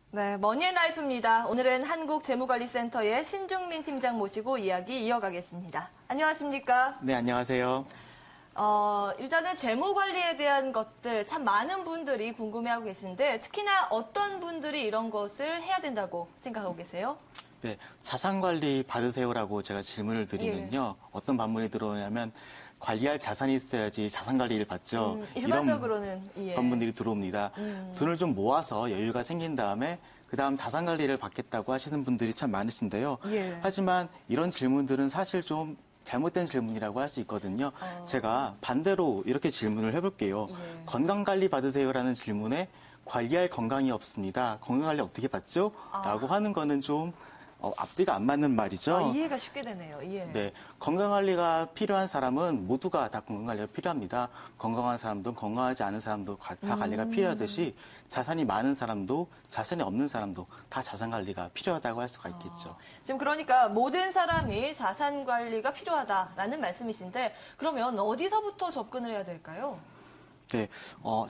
네, 머니앤라이프입니다. 오늘은 한국재무관리센터의 신중민 팀장 모시고 이야기 이어가겠습니다. 안녕하십니까? 네, 안녕하세요. 일단은 재무관리에 대한 것들 참 많은 분들이 궁금해하고 계신데 특히나 어떤 분들이 이런 것을 해야 된다고 생각하고 계세요? 네, 자산관리 받으세요라고 제가 질문을 드리면요. 어떤 반문이 들어오냐면 관리할 자산이 있어야지 자산관리를 받죠. 일반적으로는 이런 반문들이 들어옵니다. 돈을 좀 모아서 여유가 생긴 다음에 그다음 자산관리를 받겠다고 하시는 분들이 참 많으신데요. 하지만 이런 질문들은 사실 좀 잘못된 질문이라고 할 수 있거든요. 제가 반대로 이렇게 질문을 해볼게요. 건강관리 받으세요라는 질문에 관리할 건강이 없습니다. 건강관리 어떻게 받죠? 라고 하는 거는 좀 앞뒤가 안 맞는 말이죠. 이해가 쉽게 되네요. 네, 건강관리가 필요한 사람은 모두가 다 건강관리가 필요합니다. 건강한 사람도 건강하지 않은 사람도 다 관리가 필요하듯이 자산이 많은 사람도 자산이 없는 사람도 다 자산관리가 필요하다고 할 수가 있겠죠. 지금 그러니까 모든 사람이 자산관리가 필요하다라는 말씀이신데 그러면 어디서부터 접근을 해야 될까요? 네,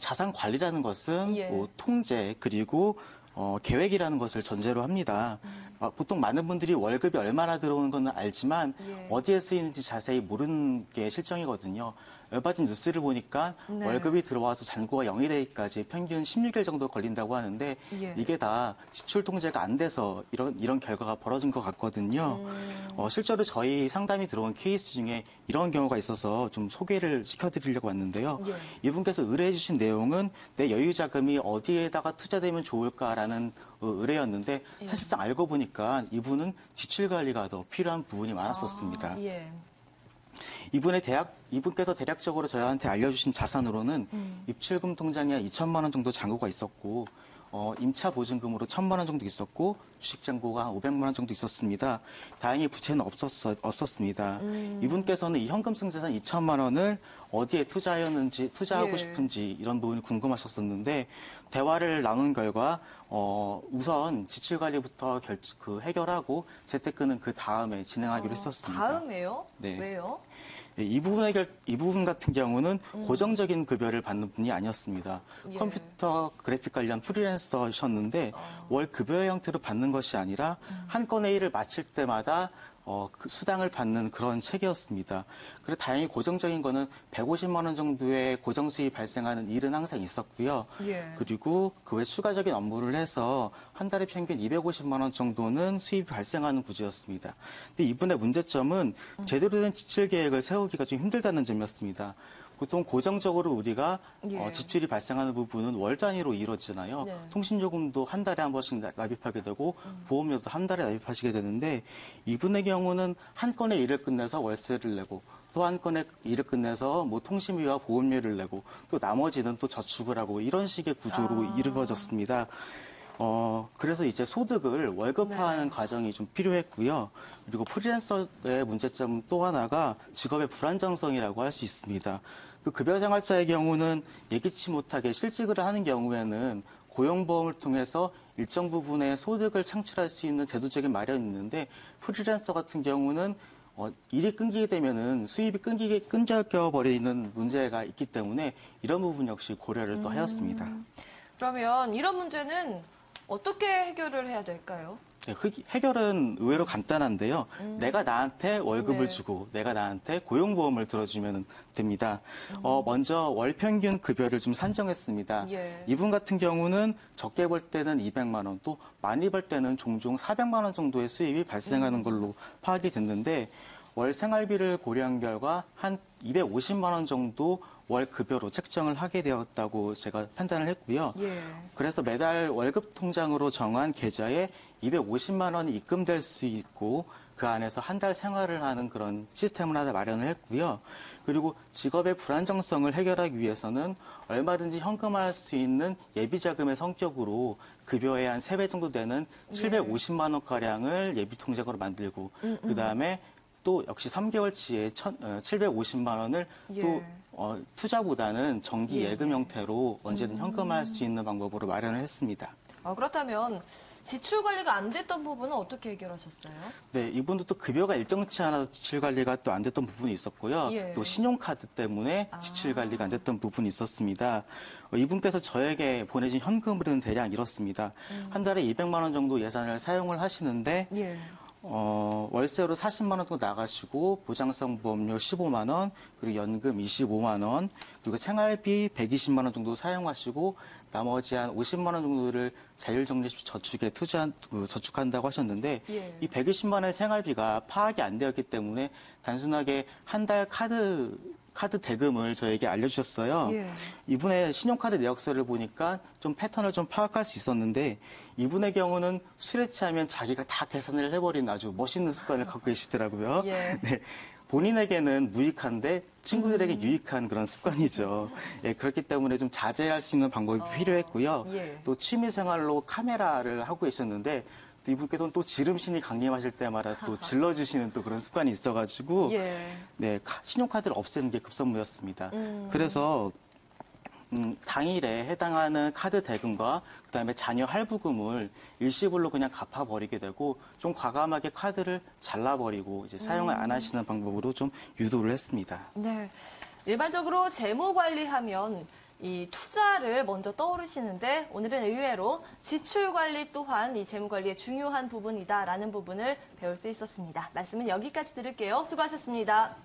자산관리라는 것은 뭐 통제 그리고 계획이라는 것을 전제로 합니다. 보통 많은 분들이 월급이 얼마나 들어오는 건 알지만 어디에 쓰이는지 자세히 모르는 게 실정이거든요. 얼마 전 뉴스를 보니까 월급이 들어와서 잔고가 0이 되기까지 평균 16일 정도 걸린다고 하는데 이게 다 지출 통제가 안 돼서 이런 결과가 벌어진 것 같거든요. 실제로 저희 상담이 들어온 케이스 중에 이런 경우가 있어서 좀 소개를 시켜드리려고 왔는데요. 이분께서 의뢰해 주신 내용은 내 여유 자금이 어디에다가 투자되면 좋을까라는 의뢰였는데 사실상 알고 보니까 이분은 지출 관리가 더 필요한 부분이 많았었습니다. 이분께서 대략적으로 저희한테 알려주신 자산으로는 입출금 통장에 한 2천만 원 정도 잔고가 있었고, 임차 보증금으로 1,000만 원 정도 있었고, 주식 잔고가 한 500만 원 정도 있었습니다. 다행히 부채는 없었습니다. 이분께서는 이 현금 승자산 2천만 원을 어디에 투자하고 싶은지 이런 부분이 궁금하셨었는데, 대화를 나눈 결과, 우선 지출 관리부터 해결하고 재테크는 그 다음에 진행하기로 했었습니다. 다음에요? 네. 왜요? 이 부분 같은 경우는 고정적인 급여를 받는 분이 아니었습니다. 컴퓨터 그래픽 관련 프리랜서셨는데 월 급여 형태로 받는 것이 아니라 한 건의 일을 마칠 때마다 그 수당을 받는 그런 체계였습니다. 그리고 다행히 고정적인 거는 150만 원 정도의 고정 수입이 발생하는 일은 항상 있었고요. 그리고 그 외 추가적인 업무를 해서 한 달에 평균 250만 원 정도는 수입이 발생하는 구조였습니다. 근데 이분의 문제점은 제대로 된 지출 계획을 세우기가 좀 힘들다는 점이었습니다. 보통 고정적으로 우리가 지출이 발생하는 부분은 월 단위로 이루어지잖아요. 통신요금도 한 달에 한 번씩 납입하게 되고 보험료도 한 달에 납입하시게 되는데 이분의 경우는 한 건의 일을 끝내서 월세를 내고 또 한 건의 일을 끝내서 뭐 통신비와 보험료를 내고 또 나머지는 또 저축을 하고 이런 식의 구조로 이루어졌습니다. 그래서 이제 소득을 월급화하는 과정이 좀 필요했고요. 그리고 프리랜서의 문제점 또 하나가 직업의 불안정성이라고 할 수 있습니다. 또 급여생활자의 경우는 예기치 못하게 실직을 하는 경우에는 고용보험을 통해서 일정 부분의 소득을 창출할 수 있는 제도적인 마련이 있는데 프리랜서 같은 경우는 일이 끊기게 되면은 수입이 끊겨버리는 문제가 있기 때문에 이런 부분 역시 고려를 또 하였습니다. 그러면 이런 문제는 어떻게 해결을 해야 될까요? 네, 해결은 의외로 간단한데요. 내가 나한테 월급을 주고 내가 나한테 고용보험을 들어주면 됩니다. 먼저 월 평균 급여를 좀 산정했습니다. 이분 같은 경우는 적게 벌 때는 200만 원, 또 많이 벌 때는 종종 400만 원 정도의 수입이 발생하는 걸로 파악이 됐는데 월 생활비를 고려한 결과 한 250만 원 정도 월 급여로 책정을 하게 되었다고 제가 판단을 했고요. 그래서 매달 월급 통장으로 정한 계좌에 250만 원이 입금될 수 있고 그 안에서 한 달 생활을 하는 그런 시스템을 하나 마련을 했고요. 그리고 직업의 불안정성을 해결하기 위해서는 얼마든지 현금화할 수 있는 예비자금의 성격으로 급여의 한 3배 정도 되는 750만 원가량을 예비통장으로 만들고 그다음에 또 역시 3개월치에 750만 원을 또 투자보다는 정기 예금 형태로 언제든 현금화할 수 있는 방법으로 마련을 했습니다. 그렇다면 지출 관리가 안 됐던 부분은 어떻게 해결하셨어요? 네, 이분도 또 급여가 일정치 않아서 지출 관리가 또 안 됐던 부분이 있었고요. 예. 또 신용카드 때문에 지출 관리가 안 됐던 부분이 있었습니다. 이분께서 저에게 보내신 현금으로는 대략 이렇습니다. 한 달에 200만 원 정도 예산을 사용을 하시는데 예. 월세로 40만 원 정도 나가시고 보장성 보험료 15만 원, 그리고 연금 25만 원, 그리고 생활비 120만 원 정도 사용하시고 나머지 한 50만 원 정도를 자율적립 저축에 저축한다고 하셨는데 예. 이 120만 원의 생활비가 파악이 안 되었기 때문에 단순하게 한 달 카드 대금을 저에게 알려주셨어요. 예. 이분의 신용카드 내역서를 보니까 좀 패턴을 좀 파악할 수 있었는데 이분의 경우는 술에 취하면 자기가 다 계산을 해버린 아주 멋있는 습관을 갖고 계시더라고요. 예. 네. 본인에게는 무익한데 친구들에게 유익한 그런 습관이죠. 예, 그렇기 때문에 좀 자제할 수 있는 방법이 필요했고요. 예. 또 취미생활로 카메라를 하고 계셨는데 또 이분께서는 또 지름신이 강림하실 때마다 또 질러주시는 또 그런 습관이 있어가지고 예. 네, 신용카드를 없애는 게 급선무였습니다. 그래서 당일에 해당하는 카드 대금과 그다음에 자녀 할부금을 일시불로 그냥 갚아버리게 되고 좀 과감하게 카드를 잘라버리고 이제 사용을 안 하시는 방법으로 좀 유도를 했습니다. 네. 일반적으로 재무 관리하면 이 투자를 먼저 떠오르시는데 오늘은 의외로 지출 관리 또한 이 재무 관리의 중요한 부분이다라는 부분을 배울 수 있었습니다. 말씀은 여기까지 드릴게요. 수고하셨습니다.